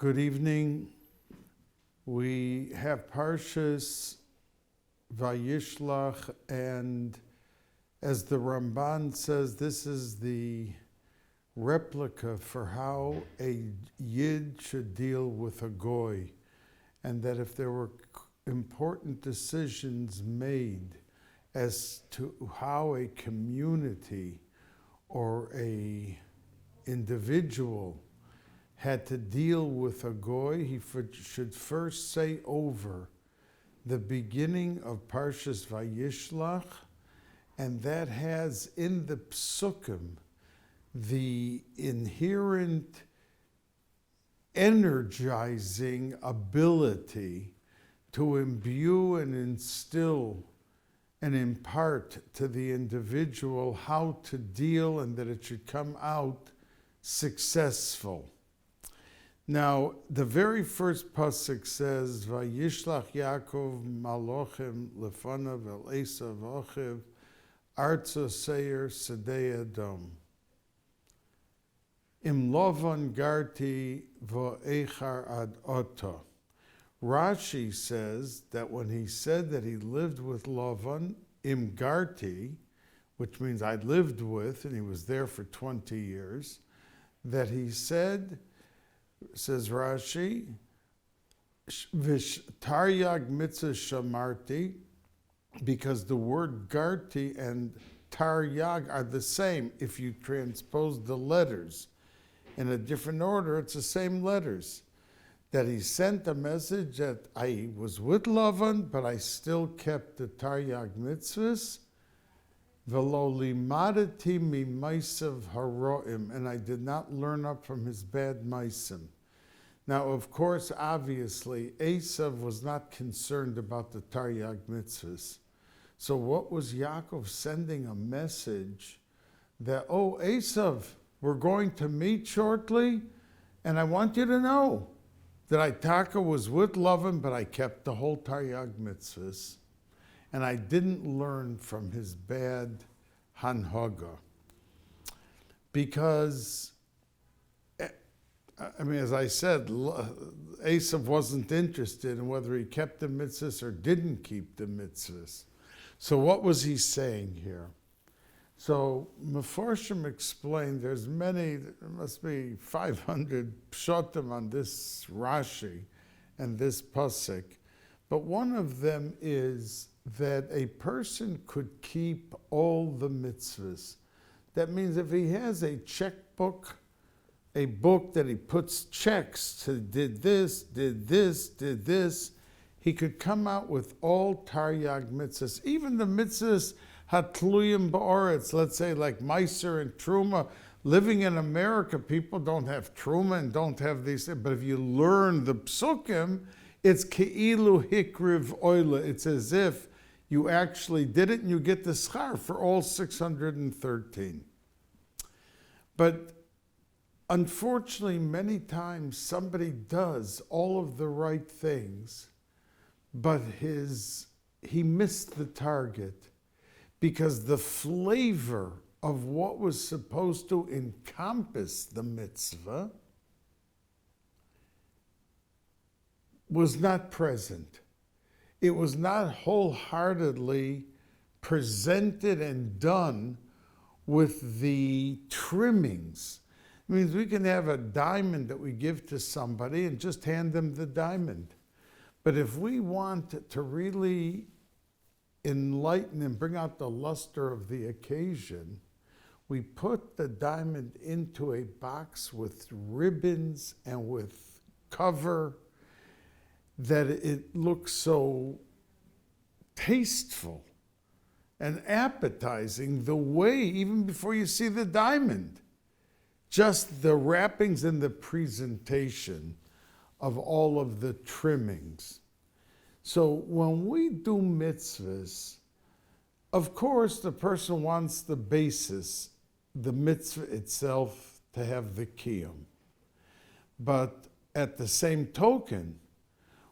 Good evening. We have Parshas Vayishlach, and as the Ramban says, this is the replica for how a Yid should deal with a Goy, and that if there were important decisions made as to how a community or a individual had to deal with a Goy, he should first say over the beginning of Parshas Vayishlach, and that has in the psukim the inherent energizing ability to imbue and instill and impart to the individual how to deal, and that it should come out successful. Now, the very first pasuk says, Vayishlach Yaakov Malochim Lefanav El Esav Achiv Artzo Seir Sedei Edom Im Lovan Garti Vo'echar Ad Oto. Rashi says that when he said that he lived with Lavan, Im Garti, which means I lived with, and he was there for 20 years, that he said, says Rashi, Taryag mitzvah shamarti, because the word garti and taryag are the same. If you transpose the letters in a different order, it's the same letters. That he sent a message that I was with Lavan, but I still kept the taryag mitzvahs. V'lo limadati mi maisav haroim, and I did not learn up from his bad maisim. Now, of course, obviously, Esav was not concerned about the Taryag mitzvahs. So what was Yaakov sending a message that, oh, Esav, we're going to meet shortly, and I want you to know that Itaka was with Lavan, but I kept the whole Taryag mitzvahs. And I didn't learn from his bad hanhaga. Because, I mean, as I said, Esav wasn't interested in whether he kept the mitzvahs or didn't keep the mitzvahs. So what was he saying here? So Mefarshim explained there must be 500 pshatim on this Rashi and this pasuk. But one of them is that a person could keep all the mitzvahs. That means if he has a checkbook, a book that he puts checks to did this, he could come out with all Taryag mitzvahs, even the mitzvahs hatluyim ba'oretz, let's say like Meiser and Truma. Living in America, people don't have Truma and don't have these things, but if you learn the psukim, it's ke'ilu hikriv oila. It's as if you actually did it and you get the schar for all 613. But unfortunately, many times somebody does all of the right things, but he missed the target because the flavor of what was supposed to encompass the mitzvah was not present. It was not wholeheartedly presented and done with the trimmings. It means we can have a diamond that we give to somebody and just hand them the diamond. But if we want to really enlighten and bring out the luster of the occasion, we put the diamond into a box with ribbons and with cover that it looks so tasteful and appetizing the way, even before you see the diamond. Just the wrappings and the presentation of all of the trimmings. So when we do mitzvahs, of course the person wants the basis, the mitzvah itself, to have the kiyum. But at the same token,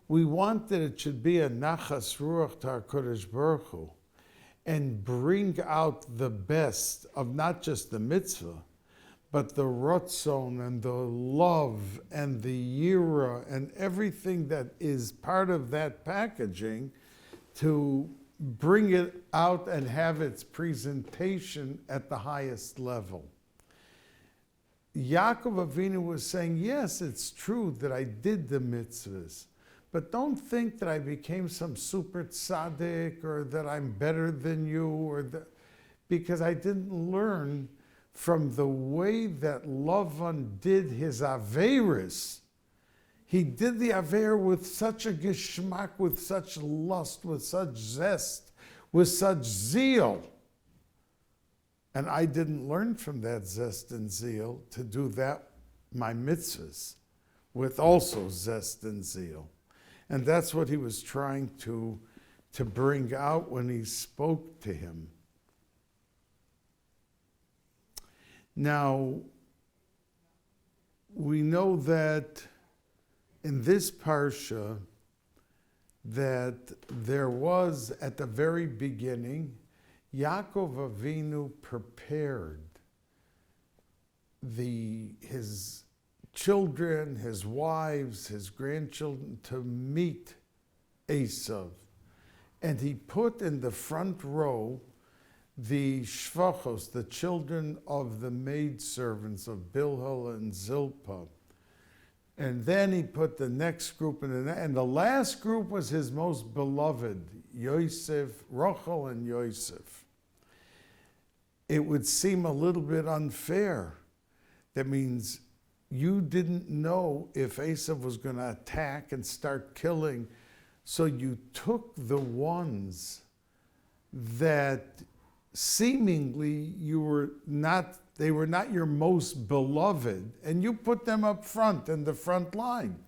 we want that it should be a nachas ruach to HaKadosh Baruch Hu and bring out the best of not just the mitzvah, but the rotzon and the love and the yira and everything that is part of that packaging to bring it out and have its presentation at the highest level. Yaakov Avinu was saying, yes, it's true that I did the mitzvahs, but don't think that I became some super tzaddik or that I'm better than you, or because I didn't learn from the way that Lavan did his Averis. He did the Aver with such a geschmack, with such lust, with such zest, with such zeal. And I didn't learn from that zest and zeal to do that, my mitzvahs, with also zest and zeal. And that's what he was trying to bring out when he spoke to him. Now, we know that in this parsha that there was, at the very beginning, Yaakov Avinu prepared his children, his wives, his grandchildren to meet Esav. And he put in the front row the shvachos, the children of the maidservants of Bilhah and Zilpah. And then he put the next group in, and the last group was his most beloved, Yosef, Rachel and Yosef. It would seem a little bit unfair. That means you didn't know if Esav was going to attack and start killing, so you took the ones that seemingly they were not your most beloved, and you put them up front in the front line.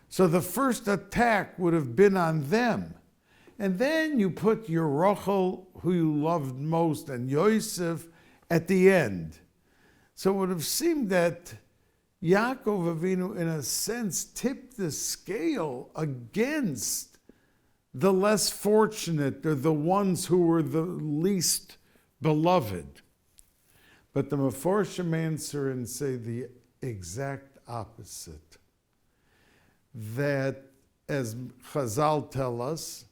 So the first attack would have been on them. And then you put your Rachel, who you loved most, and Yosef at the end. So it would have seemed that Yaakov Avinu, in a sense, tipped the scale against the less fortunate, or the ones who were the least beloved. But the Meforshim answer and say the exact opposite. That, as Chazal tell us,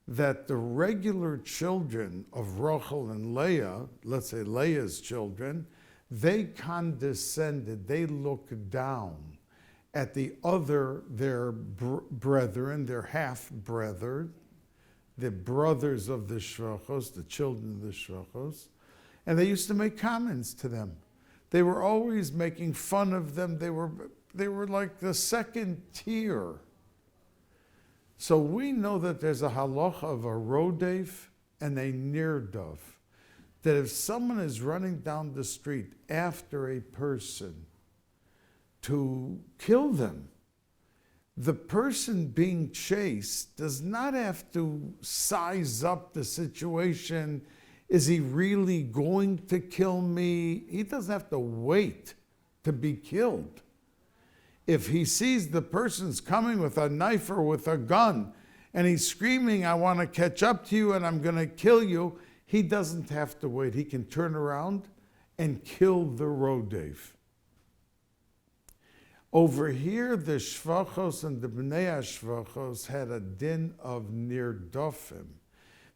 that the regular children of Rachel and Leah, let's say Leah's children, they condescended, they looked down at their brethren, their half-brethren, the brothers of the shvachos, the children of the shvachos, and they used to make comments to them. They were always making fun of them. They were like the second tier. So we know that there's a halacha of a rodef and a nirdaf, that if someone is running down the street after a person to kill them, the person being chased does not have to size up the situation. Is he really going to kill me? He doesn't have to wait to be killed. If he sees the person's coming with a knife or with a gun, and he's screaming, I want to catch up to you and I'm going to kill you, he doesn't have to wait. He can turn around and kill the rodef. Over here, the shvachos and the bnei shvachos had a din of nirdofim,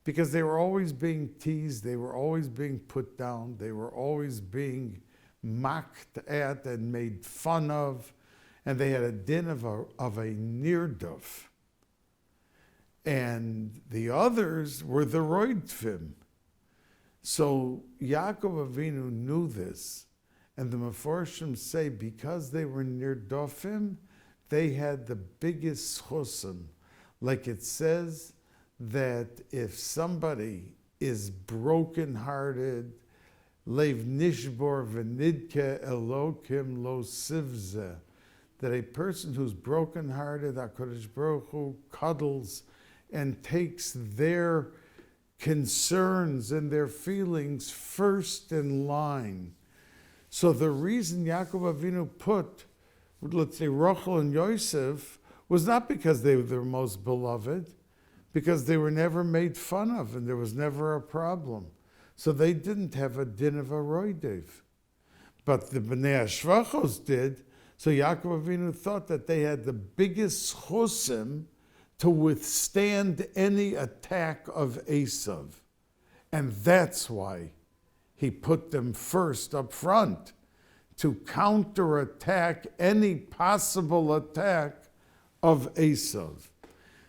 because they were always being teased, they were always being put down, they were always being mocked at and made fun of, and they had a din of a nirduf. And the others were the roidfim. So Yaakov Avinu knew this, and the Meforshim say because they were nirdofim, they had the biggest chosim. Like it says that if somebody is brokenhearted, leiv nishbor v'nidke elokim lo sivzeh, that a person who's brokenhearted, HaKadosh Baruch Hu cuddles and takes their concerns and their feelings first in line. So the reason Yaakov Avinu put, let's say, Rachel and Yosef was not because they were their most beloved, because they were never made fun of and there was never a problem. So they didn't have a din of a roidev. but the Bnei Shvachos did. So Yaakov Avinu thought that they had the biggest chusim to withstand any attack of Esav. And that's why he put them first up front, to counterattack any possible attack of Esav.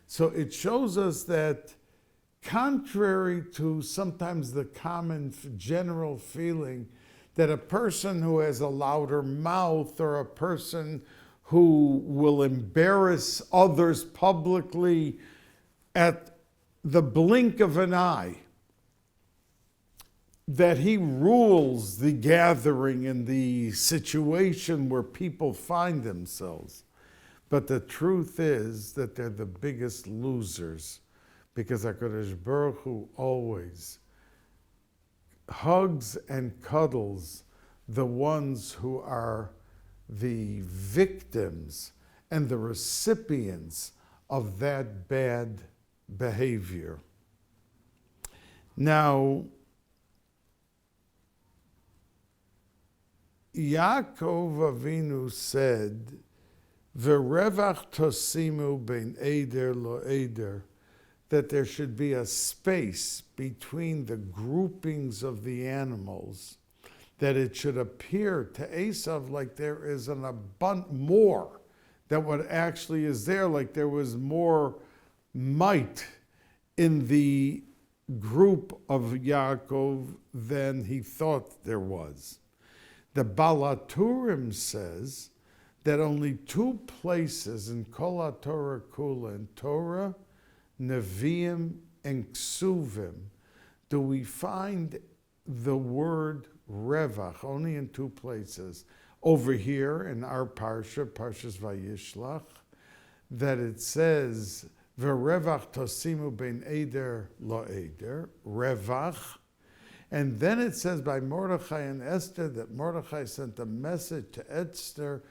So it shows us that contrary to sometimes the common general feeling that a person who has a louder mouth or a person who will embarrass others publicly at the blink of an eye, that he rules the gathering and the situation where people find themselves. But the truth is that they're the biggest losers, because HaKadosh Baruch Hu always hugs and cuddles the ones who are the victims and the recipients of that bad behavior. Now, Yaakov Avinu said, "V'revach tosimu bein eder lo eder," that there should be a space between the groupings of the animals, that it should appear to Esav like there is an abundant more than what actually is there, like there was more might in the group of Yaakov than he thought there was. The Balaturim says that only two places in Kol HaTorah Kula, in Torah, Nevi'im, and Ksuvim, do we find the word Revach, only in two places. Over here in our Parsha, Parshas Vayishlach, that it says, V'revach tosimu bein eder lo eder, Revach. And then it says by Mordechai and Esther that Mordechai sent a message to Esther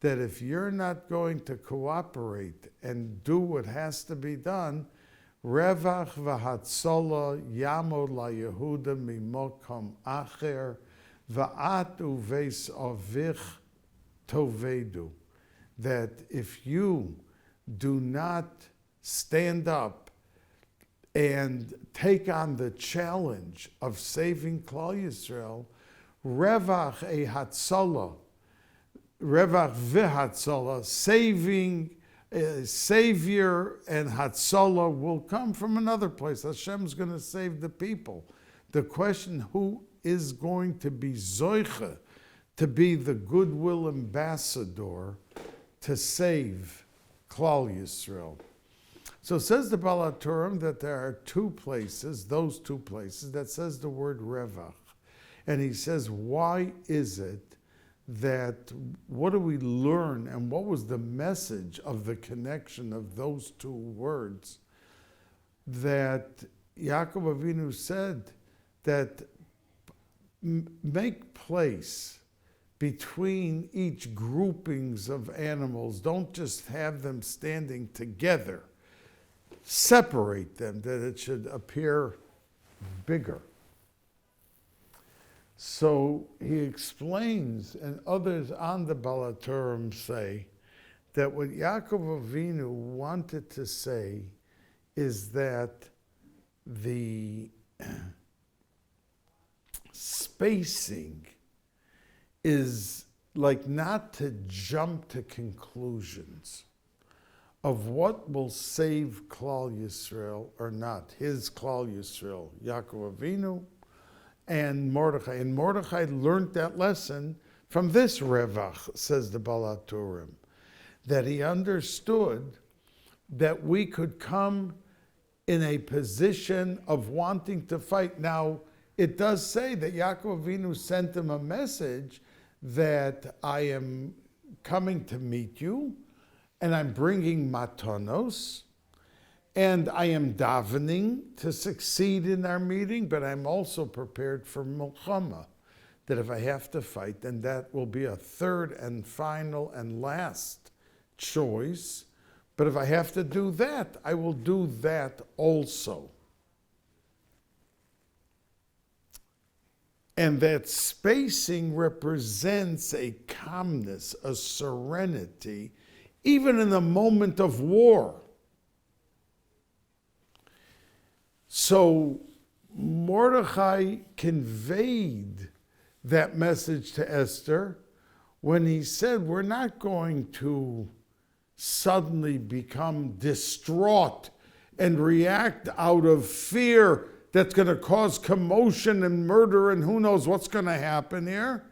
that if you're not going to cooperate and do what has to be done, Revach v'hatzola yamod la Yehuda mimokom acher va'at uveis avich tovedu. That if you do not stand up and take on the challenge of saving Klal Yisrael, Revach e Hatzola, Revach v'Hatzola, saving, Savior and Hatzola will come from another place. Hashem's going to save the people. The question, who is going to be Zoicha, to be the goodwill ambassador to save Klal Yisrael? So says the Balaturim that there are two places, those two places, that says the word Revach. And he says, why is it that, what do we learn and what was the message of the connection of those two words? That Yaakov Avinu said that make place between each groupings of animals. Don't just have them standing together. Separate them, that it should appear bigger. So he explains, and others on the Balaturim say, that what Yaakov Avinu wanted to say is that the spacing is like not to jump to conclusions of what will save Klal Yisrael or not. His Klal Yisrael, Yaakov Avinu, and Mordechai. And Mordechai learned that lesson from this Revach, says the Balaturim, that he understood that we could come in a position of wanting to fight. Now, it does say that Yaakov Avinu sent him a message that I am coming to meet you, and I'm bringing matanos, and I am davening to succeed in our meeting, but I'm also prepared for milchama, that if I have to fight, then that will be a third and final and last choice. But if I have to do that, I will do that also. And that spacing represents a calmness, a serenity, even in the moment of war. So Mordechai conveyed that message to Esther when he said, we're not going to suddenly become distraught and react out of fear that's going to cause commotion and murder and who knows what's going to happen here.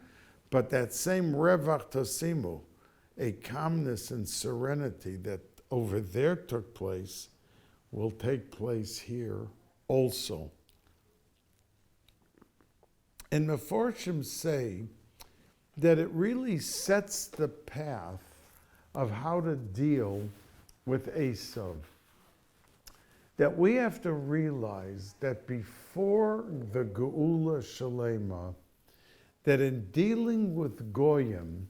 But that same revach tasimu, a calmness and serenity that over there took place, will take place here also. And Meforshim say that it really sets the path of how to deal with Esav. That we have to realize that before the Geula Shalema, that in dealing with Goyim,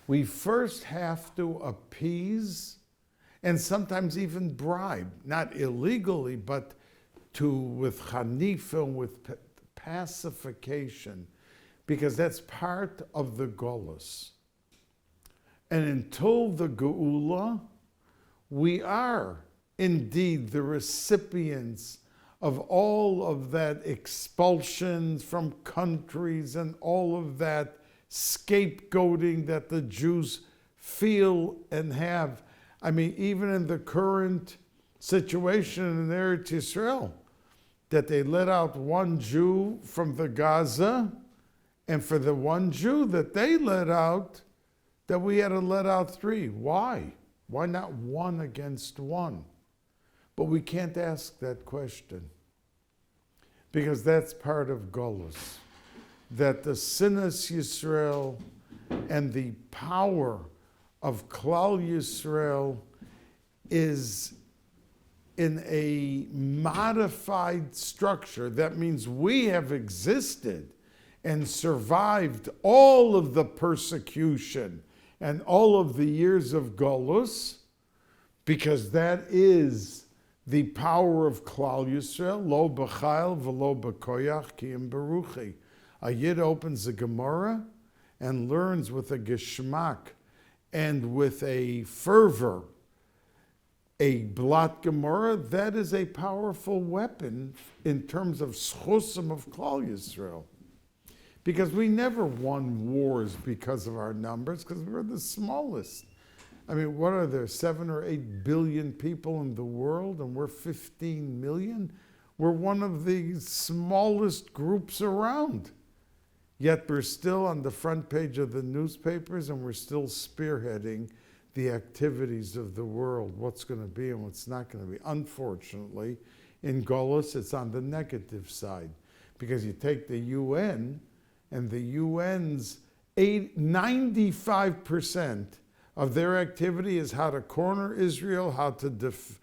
we first have to appease and sometimes even bribe, not illegally, but with chanifa, with pacification, because that's part of the Golus. And until the Geula, we are indeed the recipients of all of that expulsion from countries and all of that scapegoating that the Jews feel and have. I mean, even in the current situation in Eretz Yisrael, that they let out one Jew from the Gaza, and for the one Jew that they let out, that we had to let out three. Why? Why not one against one? But we can't ask that question, because that's part of Golus. That the Sinas Yisrael and the power of Klal Yisrael is in a modified structure. That means we have existed and survived all of the persecution and all of the years of Golus, because that is the power of Klal Yisrael. Lo b'chayil v'lo b'koyach ki im beruchi. A Yid opens the Gemara and learns with a geschmack and with a fervor a blot Gemara. That is a powerful weapon in terms of schusim of Klal Yisrael. Because we never won wars because of our numbers, because we're the smallest. I mean, what are there, 7 or 8 billion people in the world, and we're 15 million? We're one of the smallest groups around. Yet we're still on the front page of the newspapers, and we're still spearheading the activities of the world, what's going to be and what's not going to be. Unfortunately, in Golus, it's on the negative side, because you take the UN, and the UN's 95% of their activity is how to corner Israel, how to defy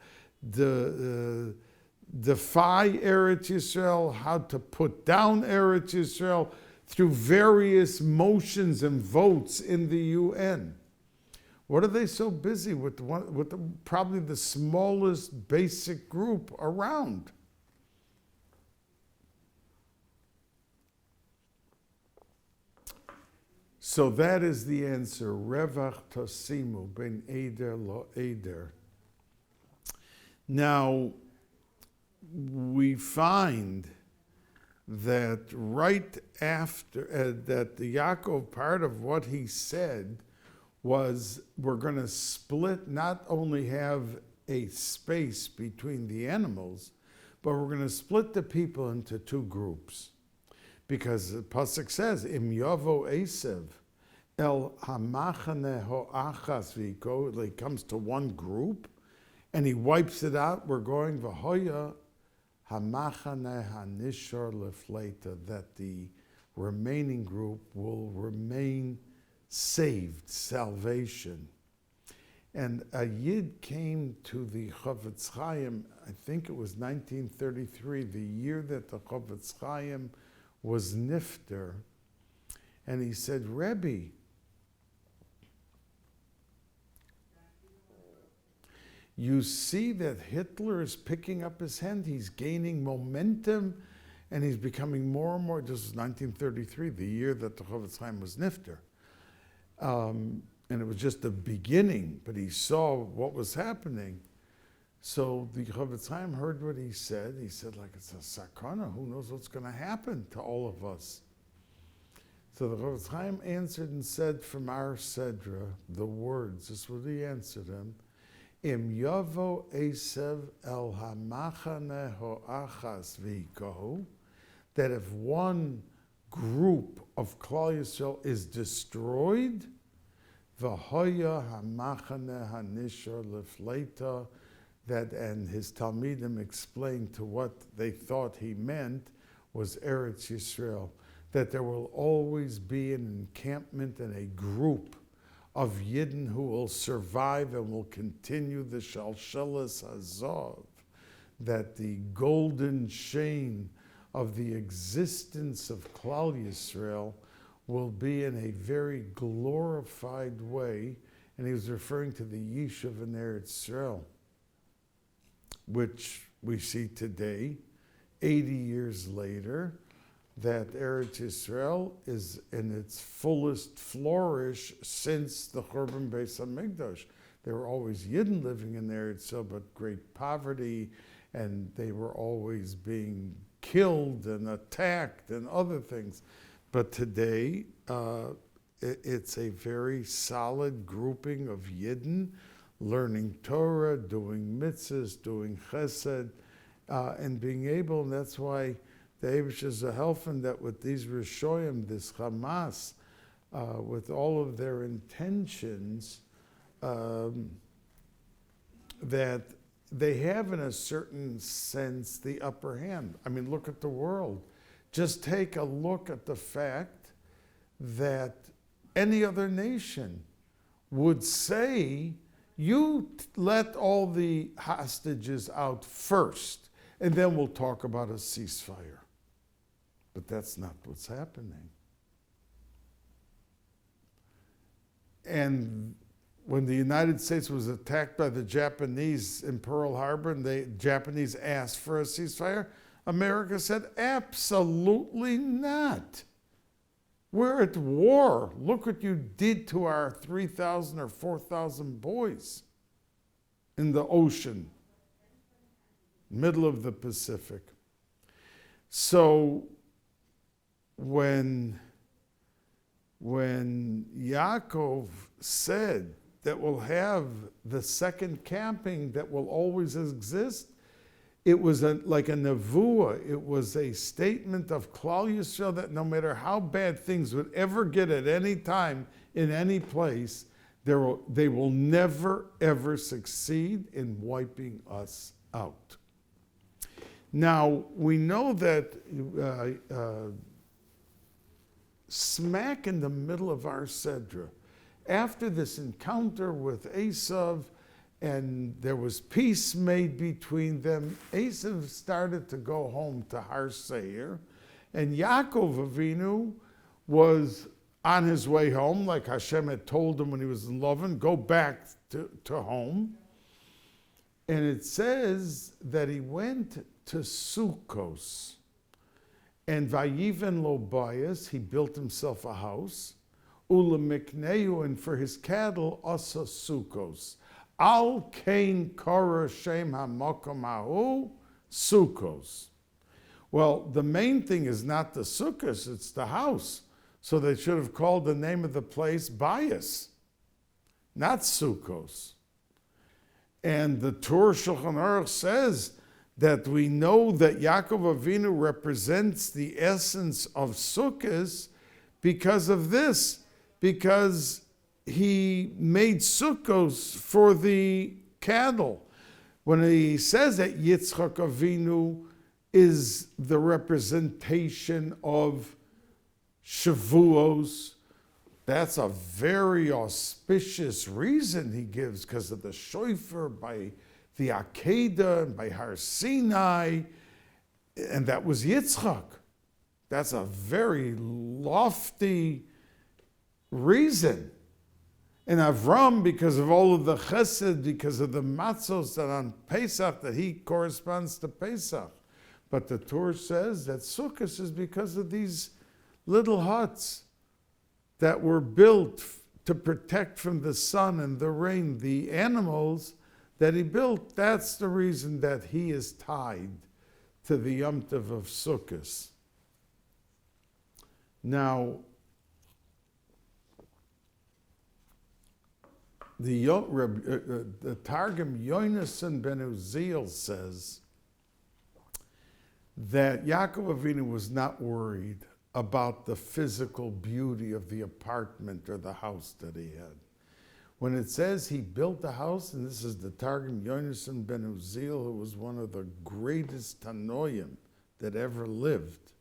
Eretz Yisrael, how to put down Eretz Yisrael through various motions and votes in the UN. What are they so busy with? Probably the smallest basic group around. So that is the answer. Revach tasimu ben eder lo eder. Now, we find that right after that, the Yaakov, part of what he said was, we're going to split, not only have a space between the animals, but we're going to split the people into two groups. Because the pasuk says, "Im yavo Esav el hamachane ho'achas v'iko," he comes to one group, and he wipes it out. We're going v'hoya hamachane hanishor lefleta, that the remaining group will remain saved, salvation. And a Yid came to the Chofetz Chaim, I think it was 1933, the year that the Chofetz Chaim was nifter, and he said, Rebbe, you see that Hitler is picking up his hand, he's gaining momentum, And he's becoming more and more, this was 1933, the year that the Chofetz Chaim was nifter. And it was just the beginning, but he saw what was happening. So the Chofetz Chaim heard what he said. He said, like, it's a sakana. Who knows what's going to happen to all of us? So the Chofetz Chaim answered and said from our Sedra, the words, this is what he answered him, Im yavo esev el hamachane ho'achas v'hikohu, that if one group of Klal Yisrael is destroyed, v'hoya hamachane hanishar lefleita, that, and his Talmidim explained to what they thought he meant was Eretz Yisrael, that there will always be an encampment and a group of Yidden who will survive and will continue the Shalshelas Hazov, that the golden chain of the existence of Klal Yisrael will be in a very glorified way, and he was referring to the Yishuv in Eretz Yisrael, which we see today, 80 years later, that Eretz Yisrael is in its fullest flourish since the Churban Beis HaMikdash. There were always Yidden living in Eretz Yisrael, but great poverty, and they were always being killed and attacked and other things. But today, it's a very solid grouping of Yidden, learning Torah, doing mitzvahs, doing chesed, and being able, and that's why the Eibush is a helping that with these Rishoyim, this Hamas, with all of their intentions, that they have in a certain sense the upper hand. I mean, look at the world. Just take a look at the fact that any other nation would say, you let all the hostages out first, and then we'll talk about a ceasefire. But that's not what's happening. And when the United States was attacked by the Japanese in Pearl Harbor, and the Japanese asked for a ceasefire, America said, absolutely not. We're at war. Look what you did to our 3,000 or 4,000 boys in the ocean, middle of the Pacific. So when Yaakov said that we'll have the second camping that will always exist, it was like a nevuah. It was a statement of Klal Yisrael that no matter how bad things would ever get at any time in any place, they will never, ever succeed in wiping us out. Now, we know that smack in the middle of our Sedra, after this encounter with Esav, and there was peace made between them, Esav started to go home to Har Seir, and Yaakov Avinu was on his way home, like Hashem had told him when he was in Lavan, go back to home. And it says that he went to Sukkos, and Vayiven lo bayis, he built himself a house, Ula mikneu, and for his cattle, asa Sukkos. Al kain kara shem hamakom hahu, Sukkos. Well, the main thing is not the Sukkos, it's the house. So they should have called the name of the place Bayis, not Sukkos. And the Torah Shulchan Aruch says that we know that Yaakov Avinu represents the essence of Sukkos because of this, because he made Sukkos for the cattle. When he says that Yitzchak Avinu is the representation of Shavuos, that's a very auspicious reason he gives, because of the shofar by the Akedah and by Har Sinai, and that was Yitzchak. That's a very lofty reason. And Avram, because of all of the chesed, because of the matzos that on Pesach, that he corresponds to Pesach. But the Torah says that Sukkot is because of these little huts that were built to protect from the sun and the rain the animals that he built. That's the reason that he is tied to the Yom Tov of Sukkot. Now, the Targum Yonasan ben Uziel says that Yaakov Avinu was not worried about the physical beauty of the apartment or the house that he had. When it says he built a house, and this is the Targum Yonasan ben Uziel, who was one of the greatest Tanoim that ever lived,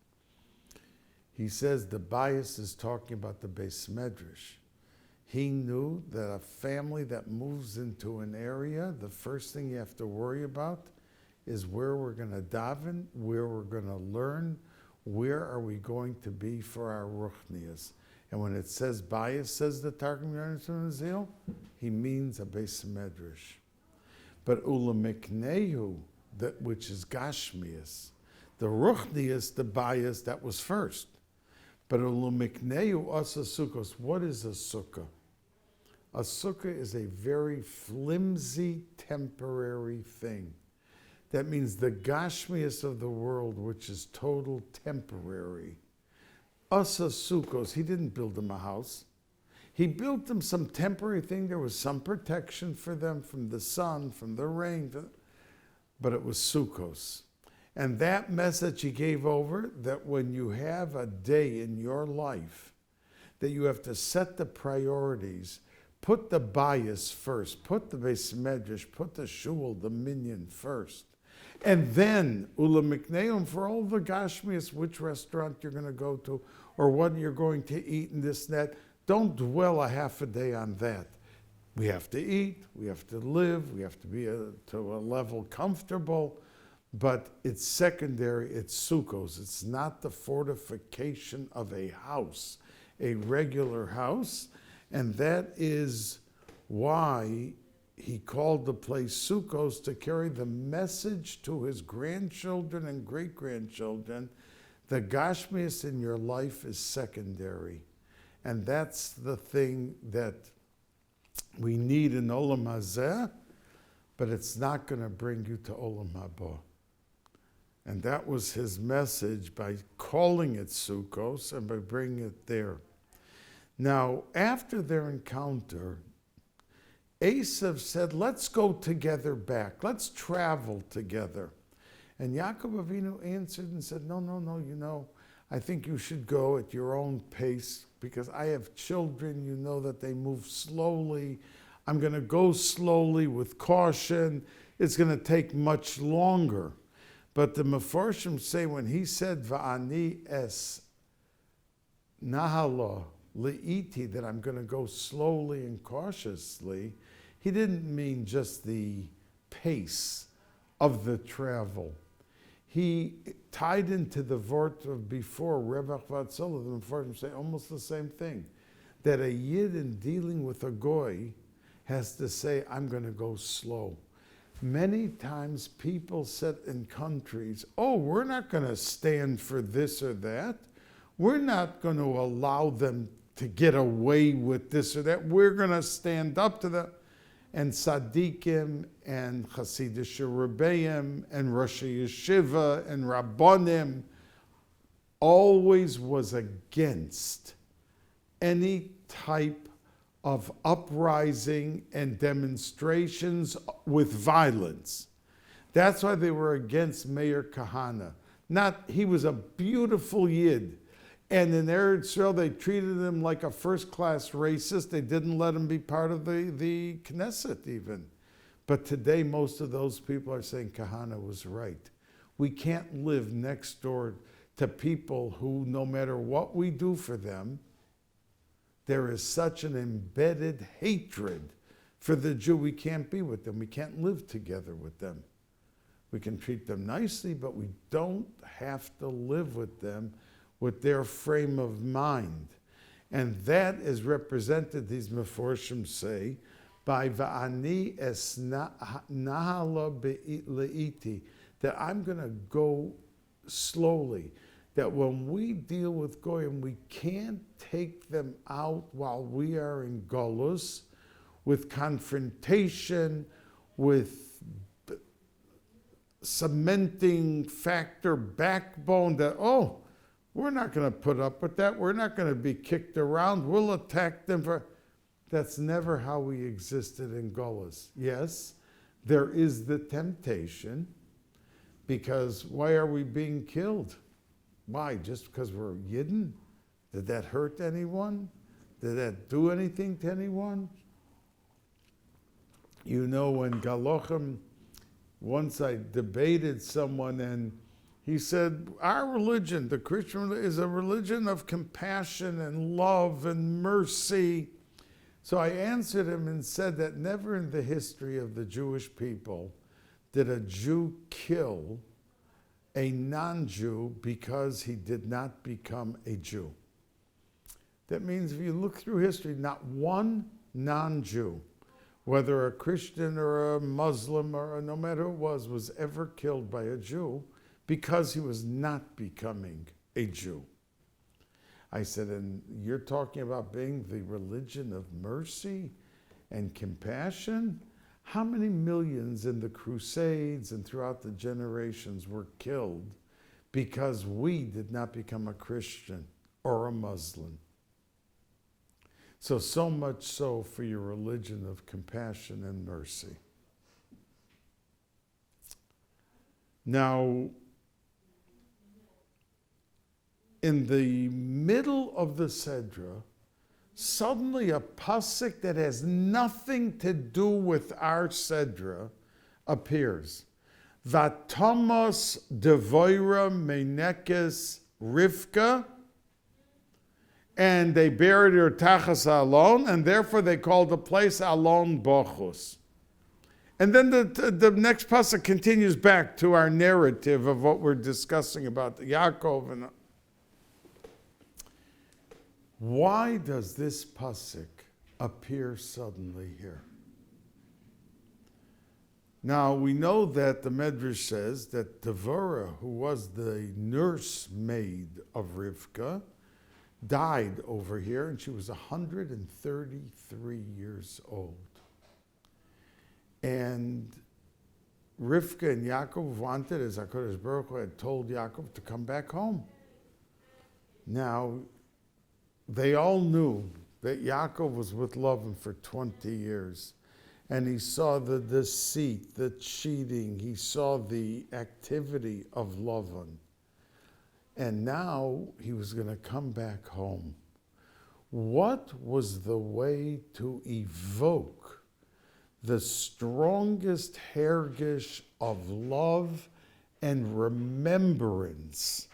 he says the bias is talking about the Beis Medrash. He knew that a family that moves into an area, the first thing you have to worry about is where we're going to daven, where we're going to learn, where are we going to be for our ruchnias. And when it says bias, says the Targum Yonasan, he means a Beis Medrash. But ulamiknehu, which is gashmias, the ruchnias, the bias, that was first. But ulamiknehu asa sukkos, what is a sukkah? A sukkah is a very flimsy, temporary thing. That means the gashmias of the world, which is total temporary. Asa sukkos, he didn't build them a house. He built them some temporary thing. There was some protection for them from the sun, from the rain, but it was sukkos. And that message he gave over, that when you have a day in your life, that you have to set the priorities, put the bias first, put the Beis Medrash, put the shul, the minyan first. And then, ulamikneum, for all the gashmias, which restaurant you're going to go to, or what you're going to eat and this and that, don't dwell a half a day on that. We have to eat, we have to live, we have to be to a level comfortable, but it's secondary, it's sukkos. It's not the fortification of a house, a regular house, and that is why he called the place Sukkos, to carry the message to his grandchildren and great-grandchildren. The gashmias in your life is secondary. And that's the thing that we need in Olam Hazeh, but it's not going to bring you to Olam Haba. And that was his message by calling it Sukkos and by bringing it there. Now, after their encounter, Esav said, let's go together back. Let's travel together. And Yaakov Avinu answered and said, no, I think you should go at your own pace because I have children, you know that they move slowly. I'm going to go slowly with caution. It's going to take much longer. But the Mefarshim say when he said, Va'ani es nahalo le'iti, that I'm going to go slowly and cautiously, he didn't mean just the pace of the travel. He tied into the vort of before, Rebach Vatzola, the Mefarshim say almost the same thing, that a Yid in dealing with a Goy has to say, I'm going to go slow. Many times people sit in countries, we're not going to stand for this or that. We're not going to allow them to get away with this or that. We're going to stand up to them. And Tzaddikim and Hasidish Rebbeim and Rosh Yeshiva and Rabbanim always was against any type of uprising and demonstrations with violence. That's why they were against Meir Kahane. He was a beautiful Yid. And in Eretz Israel, they treated him like a first-class racist. They didn't let him be part of the Knesset even. But today, most of those people are saying Kahane was right. We can't live next door to people who, no matter what we do for them, there is such an embedded hatred for the Jew. We can't be with them. We can't live together with them. We can treat them nicely, but we don't have to live with them with their frame of mind. And that is represented, these Meforshim say, by Va'ani es nahala le'iti, that I'm going to go slowly, that when we deal with Goyim, we can't take them out while we are in Golus with confrontation, with cementing factor, backbone that, oh, we're not going to put up with that. We're not going to be kicked around. We'll attack them for... That's never how we existed in Golus. Yes, there is the temptation, because why are we being killed? Why? Just because we're Yidden? Did that hurt anyone? Did that do anything to anyone? You know, when Galochem, once I debated someone and he said, our religion, the Christian religion, is a religion of compassion and love and mercy. So I answered him and said that never in the history of the Jewish people did a Jew kill a non-Jew because he did not become a Jew. That means if you look through history, not one non-Jew, whether a Christian or a Muslim or no matter who it was ever killed by a Jew because he was not becoming a Jew. I said, and you're talking about being the religion of mercy and compassion? How many millions in the Crusades and throughout the generations were killed because we did not become a Christian or a Muslim? So much so for your religion of compassion and mercy. Now, in the middle of the Sedra, suddenly a pasuk that has nothing to do with our Sedra appears. Vatomos devoira menekes Rivka, and they buried her tachas alon, and therefore they called the place Alon Bochus. And then the next pasuk continues back to our narrative of what we're discussing about Yaakov. And why does this pasuk appear suddenly here? Now, we know that the Medrash says that Devorah, who was the nursemaid of Rivka, died over here, and she was 133 years old. And Rivka and Yaakov wanted, as HaKadosh Baruch Hu had told Yaakov, to come back home. Now, they all knew that Yaakov was with Lavan for 20 years. And he saw the deceit, the cheating. He saw the activity of Lavan. And now he was going to come back home. What was the way to evoke the strongest hergish of love and remembrance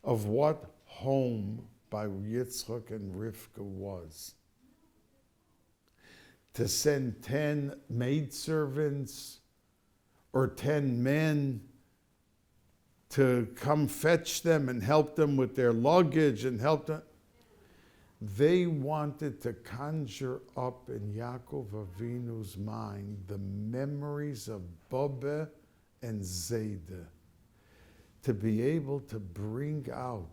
of what home by Yitzchak and Rivka was? To send 10 maidservants or 10 men to come fetch them and help them with their luggage and help them. They wanted to conjure up in Yaakov Avinu's mind the memories of Baba and Zayda, to be able to bring out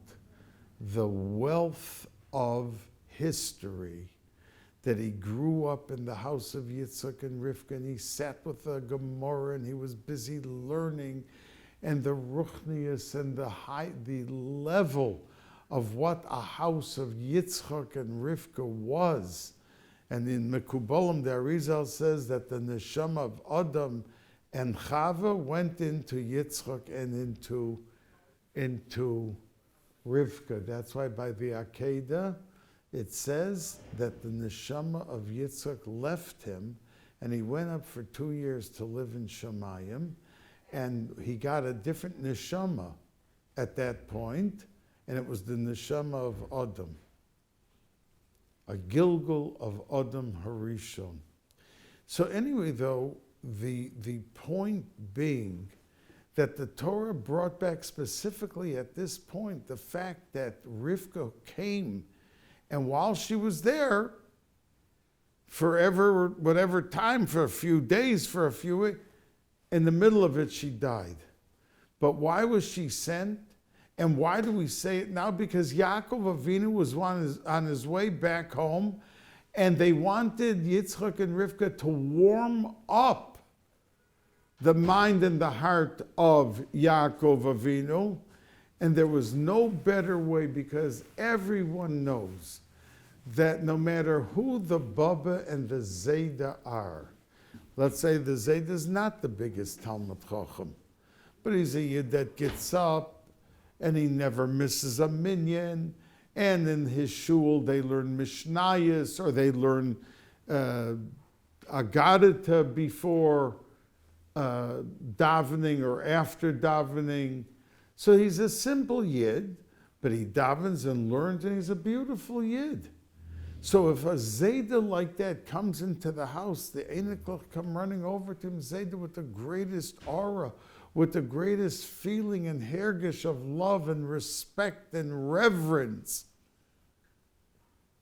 the wealth of history that he grew up in the house of Yitzchak and Rivka, and he sat with the Gemara, and he was busy learning, and the ruchnius and the level of what a house of Yitzchak and Rivka was. And in Mekubalim, the Arizal says that the neshama of Adam and Chava went into Yitzchak and into Rivka. That's why by the Akedah, it says that the neshama of Yitzchak left him, and he went up for 2 years to live in Shemayim, and he got a different neshama at that point, and it was the neshama of Adam, a Gilgul of Adam Harishon. So anyway, though, the point being that the Torah brought back specifically at this point the fact that Rivka came, and while she was there, forever, whatever time, for a few days, for a few weeks, in the middle of it, she died. But why was she sent? And why do we say it now? Because Yaakov Avinu was on his way back home, and they wanted Yitzchak and Rivka to warm up the mind and the heart of Yaakov Avinu. And there was no better way, because everyone knows that no matter who the Baba and the Zayda are, let's say the Zayda is not the biggest Talmud Chacham, but he's a Yid that gets up and he never misses a minyan, and in his shul they learn Mishnayos, or they learn Agadita before davening or after davening. So he's a simple Yid, but he davens and learns, and he's a beautiful Yid. So if a Zayda like that comes into the house, the Einik come running over to him, Zayda with the greatest aura, with the greatest feeling and hergish of love and respect and reverence.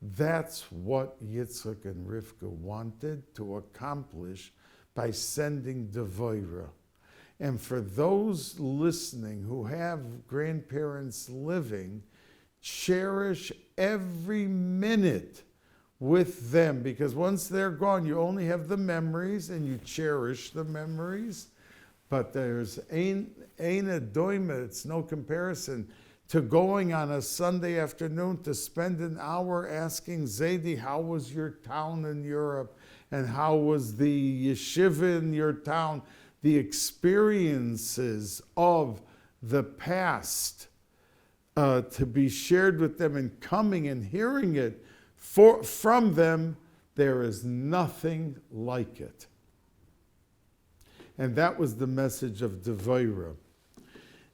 That's what Yitzchak and Rivka wanted to accomplish by sending Devorah. And for those listening who have grandparents living, cherish every minute with them, because once they're gone, you only have the memories and you cherish the memories. But there's ain't a doima, it's no comparison to going on a Sunday afternoon to spend an hour asking SiDi, how was your town in Europe? And how was the yeshiva in your town? The experiences of the past to be shared with them, and coming and hearing it from them, there is nothing like it. And that was the message of Devorah.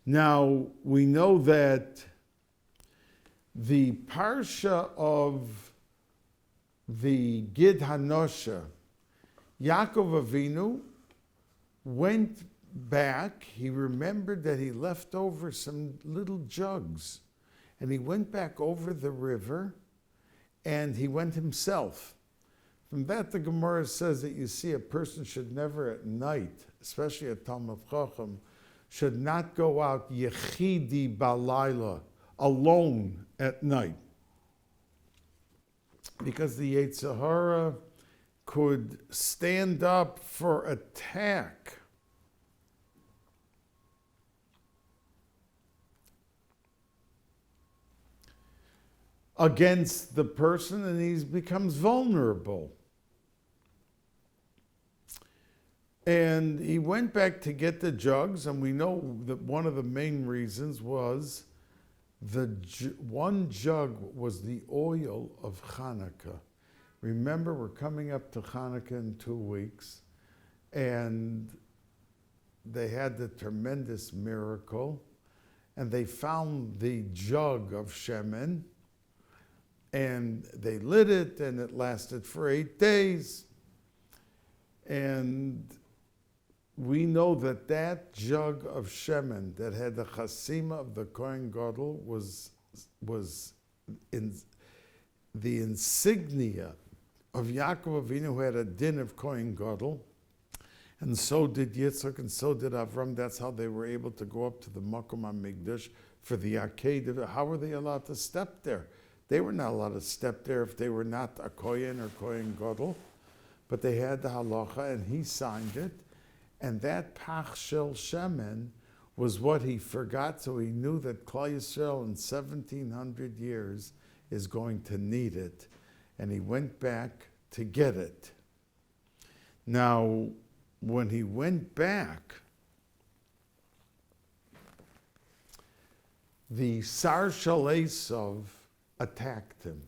Now, we know that the parsha of the Gid Hanosha, Yaakov Avinu went back. He remembered that he left over some little jugs, and he went back over the river, and he went himself. From that, the Gemara says that you see a person should never at night, especially a Talmud Chacham, should not go out yechidi balayla, alone at night. Because the Yetzer Hara could stand up for attack. Against the person, and he becomes vulnerable. And he went back to get the jugs, and we know that one of the main reasons was one jug was the oil of Hanukkah. Remember, we're coming up to Hanukkah in 2 weeks, and they had the tremendous miracle, and they found the jug of shemen, and they lit it, and it lasted for 8 days. And we know that that jug of shemen that had the chasima of the Kohen Gadol was in the insignia of Yaakov Avinu, who had a din of Kohen Gadol, and so did Yitzchak, and so did Avram. That's how they were able to go up to the Makom HaMikdash for the Arcade. How were they allowed to step there? They were not allowed to step there if they were not a Kohen or Kohen Gadol, but they had the halacha, and he signed it. And that Pach Shel Shemen was what he forgot, so he knew that Klal Yisrael in 1700 years is going to need it. And he went back to get it. Now, when he went back, the Sar Shel Esav attacked him.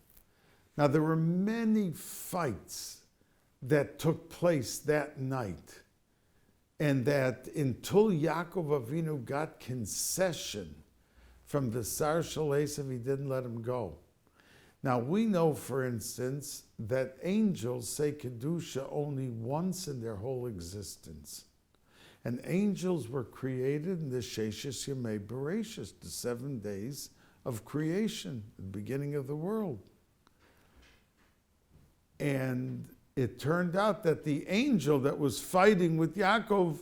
Now, there were many fights that took place that night, and that until Yaakov Avinu got concession from the Sar Shel Esav, he didn't let him go. Now, we know, for instance, that angels say Kedusha only once in their whole existence. And angels were created in the Sheshes Yemei Bereshis, the 7 days of creation, the beginning of the world. And it turned out that the angel that was fighting with Yaakov,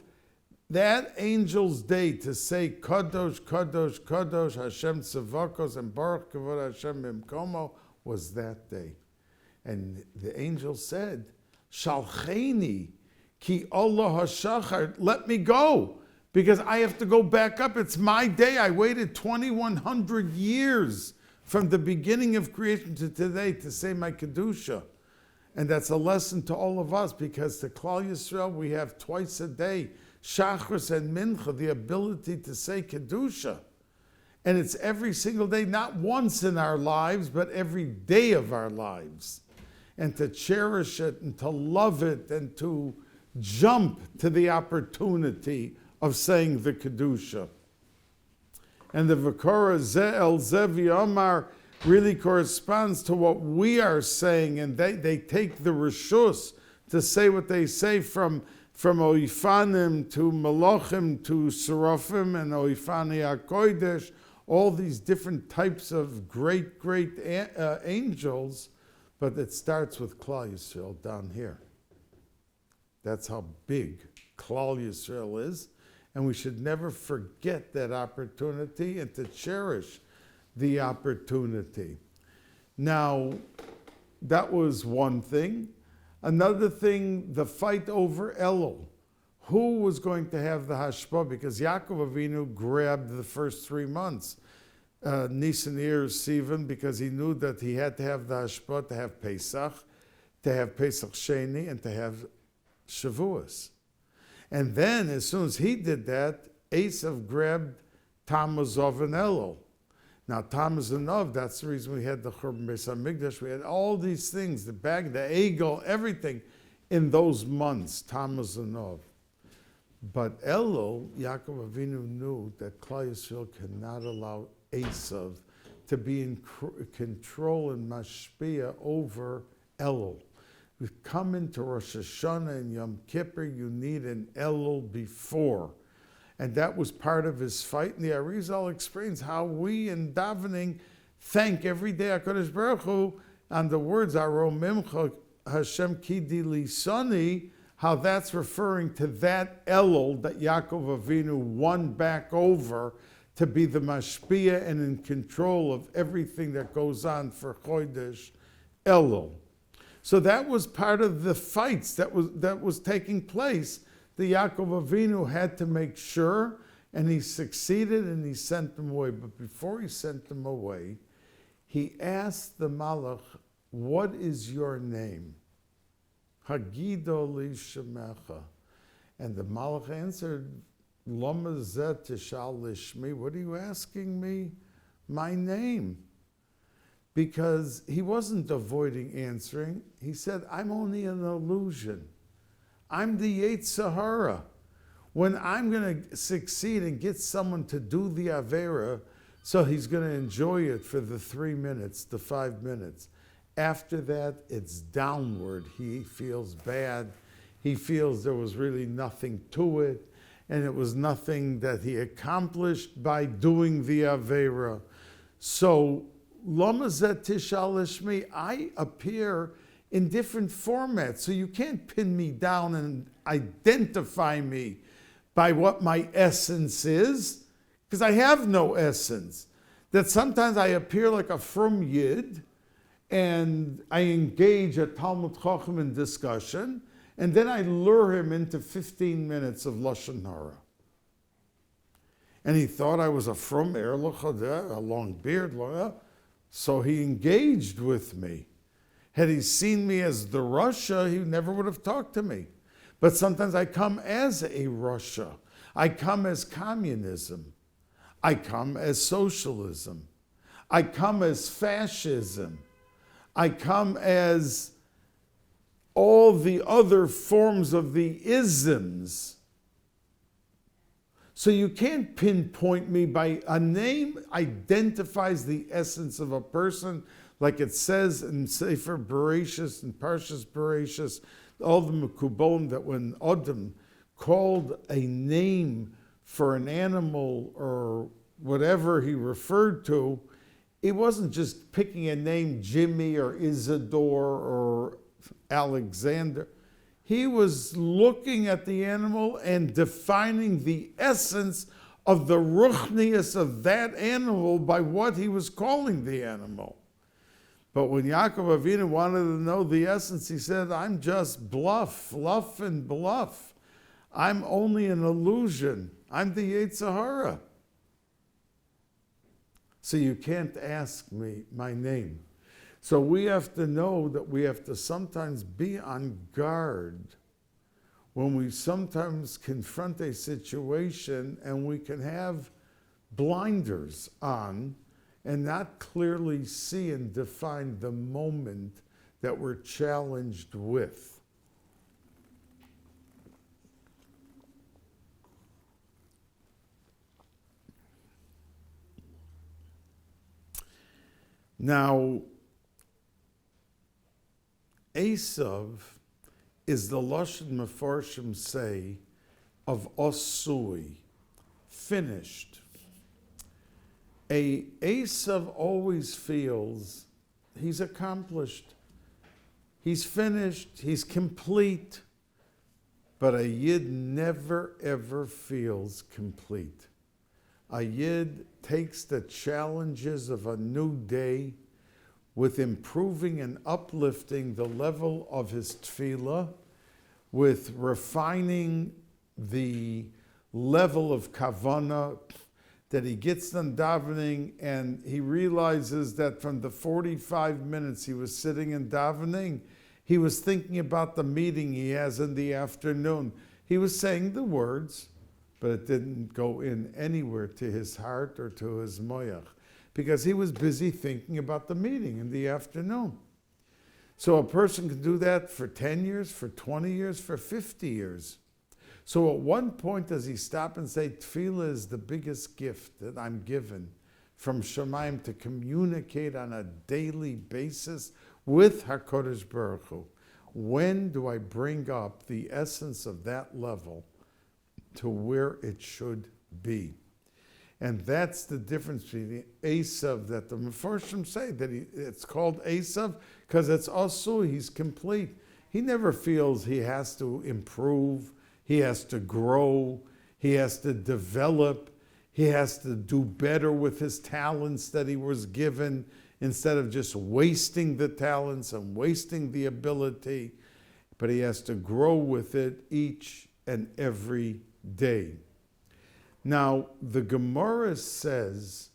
that angel's day to say Kadosh, Kadosh, Kadosh, Hashem Tzavakos, and Baruch Kavod Hashem Mimkomo was that day. And the angel said, Shalcheni, ki Allah hashachar, let me go, because I have to go back up. It's my day. I waited 2,100 years from the beginning of creation to today to say my Kedusha. And that's a lesson to all of us, because to Klal Yisrael, we have twice a day, Shachris and Mincha, the ability to say Kedusha. And it's every single day, not once in our lives, but every day of our lives. And to cherish it and to love it and to jump to the opportunity of saying the Kedusha. And the V'kora Ze'el Zevi Omar really corresponds to what we are saying, and they take the Rishus to say what they say from Oifanim to Malachim to Seraphim and Oifani HaKodesh, all these different types of great angels, but it starts with Klal Yisrael down here. That's how big Klal Yisrael is, and we should never forget that opportunity and to cherish the opportunity. Now, that was one thing. Another thing, the fight over Elul. Who was going to have the hashpah? Because Yaakov Avinu grabbed the first 3 months, Nisan, Iyar, Sivan, because he knew that he had to have the hashpah to have Pesach Sheni, and to have Shavuos. And then, as soon as he did that, Esav grabbed Tammuz, Av, and Elul. Now, Tammuz and Av, that's the reason we had the Churban Beis HaMikdash. We had all these things, the bag, the Egel, everything in those months, Tammuz and Av. But Elul, Yaakov Avinu knew that Klal Yisrael cannot allow Esav to be in control and mashpia over Elul. We come into Rosh Hashanah and Yom Kippur, you need an Elul before. And that was part of his fight. And the Arizal explains how we in davening thank every day HaKadosh Baruch Hu on the words Aromimcha Hashem Kidi Lisani, how that's referring to that Elul that Yaakov Avinu won back over to be the mashpia and in control of everything that goes on for Chodesh Elul. So that was part of the fights that was taking place. The Yaakov Avinu had to make sure, and he succeeded, and he sent them away. But before he sent them away, he asked the Malach, what is your name? Hagido li shemecha. And the Malach answered, Lama zeh tishal lishmi. What are you asking me? My name. Because he wasn't avoiding answering. He said, I'm only an illusion. I'm the Yetzer Hara. When I'm going to succeed and get someone to do the Avera, so he's going to enjoy it for the 3 minutes, the 5 minutes. After that, it's downward. He feels bad. He feels there was really nothing to it, and it was nothing that he accomplished by doing the Avera. So, Lama zeh tishal lishmi, I appear in different formats. So you can't pin me down and identify me by what my essence is, because I have no essence. That sometimes I appear like a frum yid, and I engage a Talmud Chacham in discussion, and then I lure him into 15 minutes of Lashon Hara. And he thought I was a frum erlich, a long beard, so he engaged with me. Had he seen me as the Russia, he never would have talked to me. But sometimes I come as a Russia. I come as communism. I come as socialism. I come as fascism. I come as all the other forms of the isms. So you can't pinpoint me by a name identifies the essence of a person, like it says in Sefer Bereshis and Parshas Bereshis, all the Mekubalim, that when Adam called a name for an animal or whatever he referred to, it wasn't just picking a name, Jimmy or Isidore or Alexander. He was looking at the animal and defining the essence of the ruchnius of that animal by what he was calling the animal. But when Yaakov Avinu wanted to know the essence, he said, I'm just fluff and bluff. I'm only an illusion. I'm the Yetzer Hara. So you can't ask me my name. So we have to know that we have to sometimes be on guard when we sometimes confront a situation and we can have blinders on and not clearly see and define the moment that we're challenged with. Now, Esav is the Lashon Mefarshim say of osui, finished. Esav always feels he's accomplished, he's finished, he's complete, but a Yid never ever feels complete. A Yid takes the challenges of a new day with improving and uplifting the level of his tefillah, with refining the level of kavanah, that he gets done davening and he realizes that from the 45 minutes he was sitting in davening, he was thinking about the meeting he has in the afternoon. He was saying the words, but it didn't go in anywhere to his heart or to his moyach, because he was busy thinking about the meeting in the afternoon. So a person can do that for 10 years, for 20 years, for 50 years. So at one point does he stop and say, Tefillah is the biggest gift that I'm given from Shamayim to communicate on a daily basis with HaKadosh Baruch Hu. When do I bring up the essence of that level to where it should be? And that's the difference between Esav that the Mefarshim say, that it's called Esav because it's also, he's complete. He never feels he has to improve, he has to grow, he has to develop, he has to do better with his talents that he was given instead of just wasting the talents and wasting the ability. But he has to grow with it each and every day. Now, the Gemara says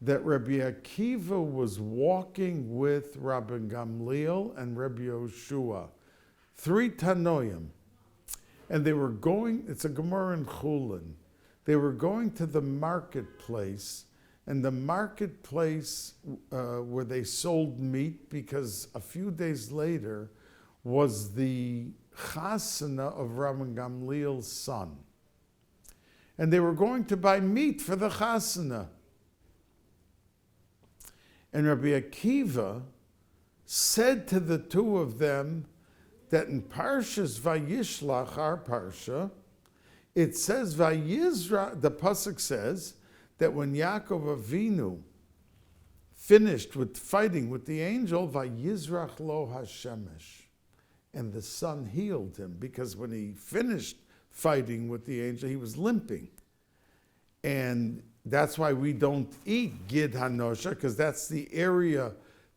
that Rabbi Akiva was walking with Rabbi Gamliel and Rabbi Yehoshua, 3 Tanoim, and they were going, it's a Gemara in Chulin, they were going to the marketplace, and the marketplace where they sold meat, because a few days later was the chasana of Rabbi Gamliel's son. And they were going to buy meat for the chasana. And Rabbi Akiva said to the two of them that in Parshas Vayishlach, our Parsha, it says, Vayizra, the Pasuk says that when Yaakov Avinu finished with fighting with the angel, Vayizrach lo hashemesh, and the sun healed him, because when he finished fighting with the angel, he was limping. And that's why we don't eat Gid Hanosha, because that's the area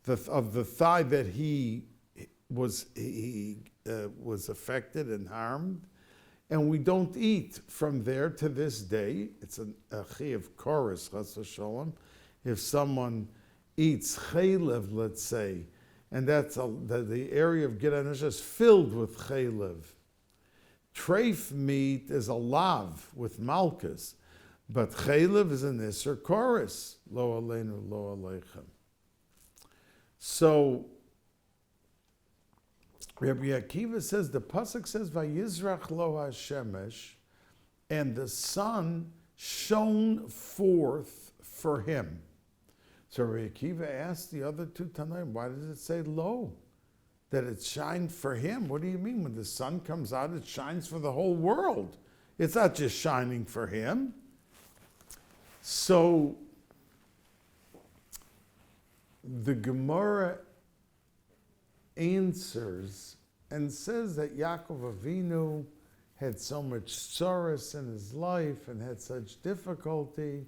of the thigh that he was affected and harmed. And we don't eat from there to this day. It's a chi of chorus, chas v'sholom. If someone eats chaylev, let's say, and that's the area of Gid Hanosha is filled with chaylev. Treif meat is a lav with malchus, but chaylev is an iser chorus. Lo aleinu, lo aleichem. So Rabbi Akiva says, the pasuk says, Vayizrach lo hashemesh, and the sun shone forth for him. So Rabbi Akiva asked the other two Tanaim, why does it say lo? That it shined for him? What do you mean? When the sun comes out, it shines for the whole world. It's not just shining for him. So the Gemara answers and says that Yaakov Avinu had so much sorrows in his life and had such difficulty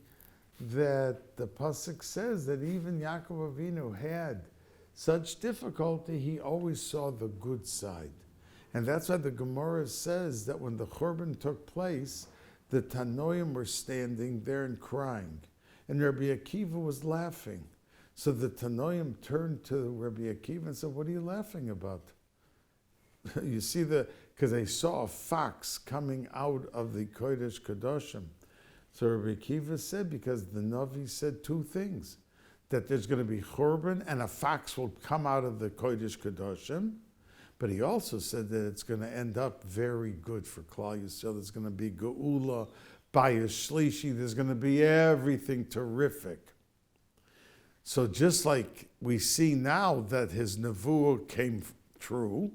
that the pasuk says that even Yaakov Avinu had such difficulty, he always saw the good side. And that's why the Gemara says that when the Churban took place, the Tanoim were standing there and crying. And Rabbi Akiva was laughing. So the Tanoim turned to Rabbi Akiva and said, "What are you laughing about?" You see, because they saw a fox coming out of the Kodesh Kadoshim. So Rabbi Akiva said, because the Navi said two things, that there's going to be Churban and a fox will come out of the Kodesh Kadoshim. But he also said that it's going to end up very good for Klal Yisrael. There's going to be Geula, Bayis Shlishi. There's going to be everything terrific. So just like we see now that his nevuah came true,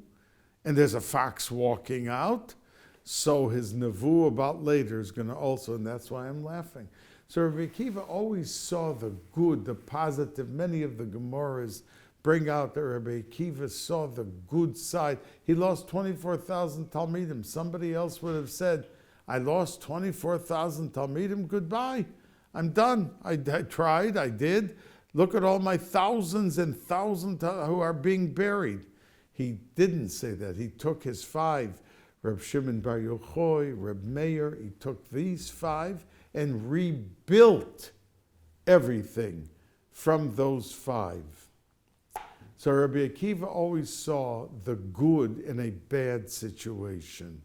and there's a fox walking out, so his nevuah about later is going to also, and that's why I'm laughing. So Rabbi Akiva always saw the good, the positive. Many of the Gemaras bring out that Rabbi Akiva saw the good side. He lost 24,000 Talmidim. Somebody else would have said, I lost 24,000 Talmidim, goodbye. I'm done. I tried, I did. Look at all my thousands and thousands who are being buried. He didn't say that. He took his 5, Reb Shimon Bar Yochai, Reb Meir, he took these 5 and rebuilt everything from those 5. So Rabbi Akiva always saw the good in a bad situation.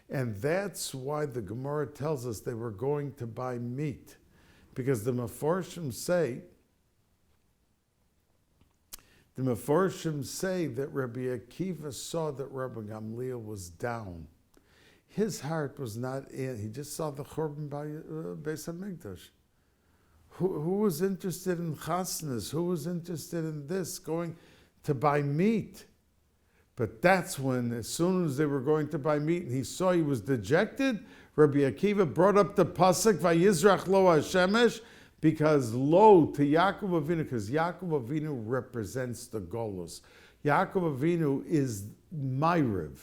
And that's why the Gemara tells us they were going to buy meat. Because the Mefarshim say that Rabbi Akiva saw that Rabbi Gamliel was down. His heart was not in. He just saw the Churban Bais HaMikdash. Who was interested in chasnas? Who was interested in this, going to buy meat? But that's when, as soon as they were going to buy meat, and he saw he was dejected, Rabbi Akiva brought up the pasuk, Vayishlach lo Hashemesh, because lo to Yaakov Avinu, because Yaakov Avinu represents the Golus. Yaakov Avinu is myriad.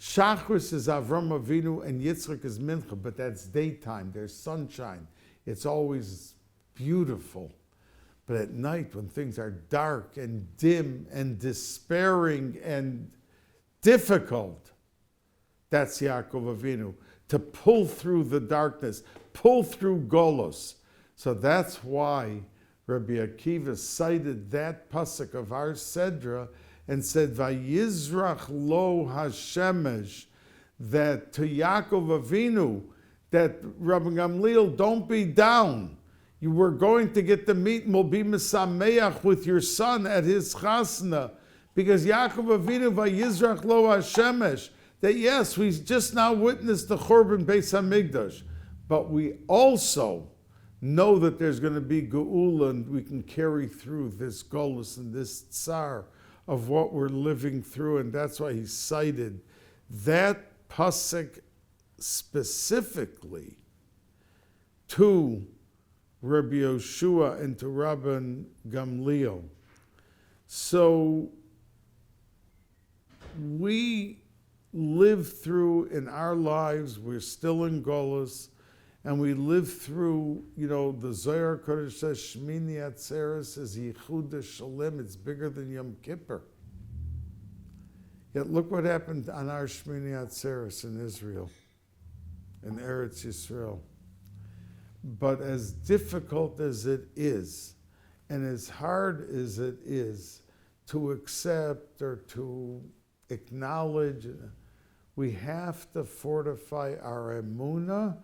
Shachris is Avram Avinu, and Yitzchak is Mincha, but that's daytime, there's sunshine. It's always beautiful. But at night, when things are dark and dim and despairing and difficult, that's Yaakov Avinu, to pull through the darkness, pull through Golos. So that's why Rabbi Akiva cited that pasuk of our Sedra and said, Vayizrach lo Hashemesh, that to Yaakov Avinu, that Rabbi Gamliel, don't be down. You were going to get the meat and will be Mesameach with your son at his chasna. Because Yaakov Avinu, Vayizrach lo Hashemesh, that yes, we just now witnessed the Churban Bais HaMikdash, but we also know that there's going to be Geula and we can carry through this Golus and this Tsar of what we're living through. And that's why he cited that pasuk specifically to Rabbi Yehoshua and to Rabbi Gamliel. So we live through in our lives, we're still in Golus, and we live through, the Zohar Kodesh says, Shmini Atzeres is Yichud Shalem, it's bigger than Yom Kippur. Yet look what happened on our Shmini Atzeres in Israel, in Eretz Yisrael. But as difficult as it is, and as hard as it is to accept or to acknowledge, we have to fortify our emunah.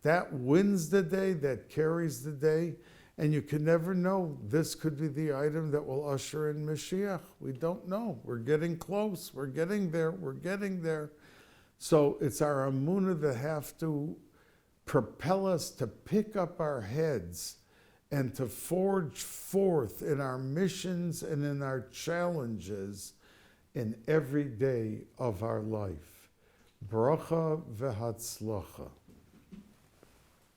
That wins the day, that carries the day, and you can never know. This could be the item that will usher in Mashiach. We don't know. We're getting close. We're getting there. We're getting there. So it's our emunah that have to propel us to pick up our heads and to forge forth in our missions and in our challenges in every day of our life. Bracha v'hatzlacha.